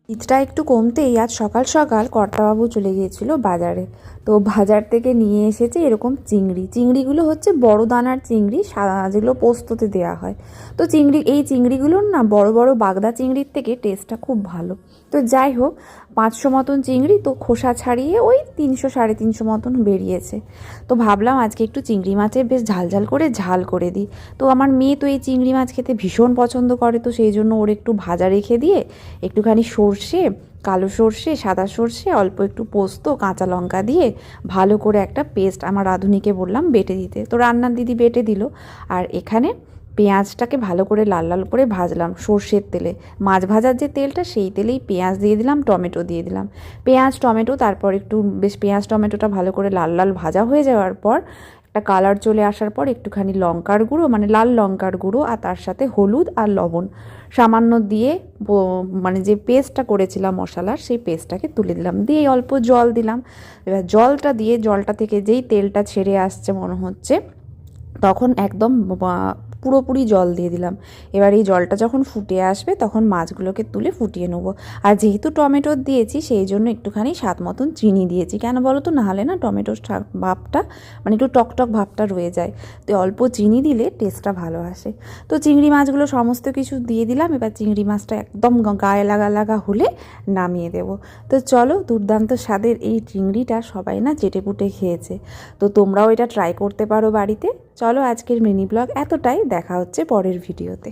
শীতটা একটু কমতেই আজ সকাল সকাল কর্তাবাবু চলে গিয়েছিল বাজারে। তো বাজার থেকে নিয়ে এসেছে এরকম চিংড়িগুলো হচ্ছে বড় দানার চিংড়ি, যেগুলো পোস্ততে দেওয়া হয়। তো চিংড়িগুলোর না বড় বড় বাগদা চিংড়ির থেকে টেস্টটা খুব ভালো। তো যাই হোক, 500 মতন চিংড়ি, তো খোসা ছাড়িয়ে ওই 300 350 মতন বেরিয়েছে। তো ভাবলাম আজকে একটু চিংড়ি মাছের বেশ ঝাল করে ঝাল করে দিই। তো আমার মেয়ে তো এই চিংড়ি মাছ খেতে ভীষণ পছন্দ করে, তো সেই জন্য ওর একটু ভাজা রেখে দিয়ে একটুখানি সর্ষে, কালো সর্ষে, সাদা সর্ষে, অল্প একটু পোস্ত, কাঁচা লঙ্কা দিয়ে ভালো করে একটা পেস্ট আমার রাঁধুনিকে বললাম বেটে দিতে। তো রান্নার দিদি বেটে দিল। আর এখানে পেঁয়াজটাকে ভালো করে লাল লাল করে ভাজলাম সর্ষের তেলে। মাছ ভাজার যে তেলটা, সেই তেলেই পেঁয়াজ দিয়ে দিলাম, টমেটো দিয়ে দিলাম। পেঁয়াজ টমেটো, তারপর একটু বেশ পেঁয়াজ টমেটোটা ভালো করে লাল লাল ভাজা হয়ে যাওয়ার পর, একটা কালার চলে আসার পর একটুখানি লঙ্কার গুঁড়ো, মানে লাল লঙ্কার গুঁড়ো, আর তার সাথে হলুদ আর লবণ সামান্য দিয়ে মানে যে পেস্টটা করেছিলাম মশলার, সেই পেস্টটাকে তুলে দিলাম, দিয়ে অল্প জল দিলাম। এবার জলটা দিয়ে, জলটা থেকে যেই তেলটা ছেড়ে আসছে মনে হচ্ছে, তখন একদম পুরোপুরি জল দিয়ে দিলাম। এবার এই জলটা যখন ফুটে আসবে তখন মাছগুলোকে তুলে ফুটিয়ে নেবো। আর যেহেতু টমেটো দিয়েছি সেই জন্য একটুখানি স্বাদ মতন চিনি দিয়েছি। কেন বলো তো, নাহলে না টমেটোর ভাবটা, মানে একটু টকটক ভাবটা রয়ে যায়। তো অল্প চিনি দিলে টেস্টটা ভালো আসে। তো চিংড়ি মাছগুলো সমস্ত কিছু দিয়ে দিলাম। এবার চিংড়ি মাছটা একদম গায়ে লাগা হলে নামিয়ে দেবো। তো চলো, দুর্দান্ত স্বাদের এই চিংড়িটা সবাই না চেটেপুটে খেয়েছে। তো তোমরাও এটা ট্রাই করতে পারো বাড়িতে। চলো, আজকের মিনি ব্লগ এতটাই। দেখা হচ্ছে পরের ভিডিওতে।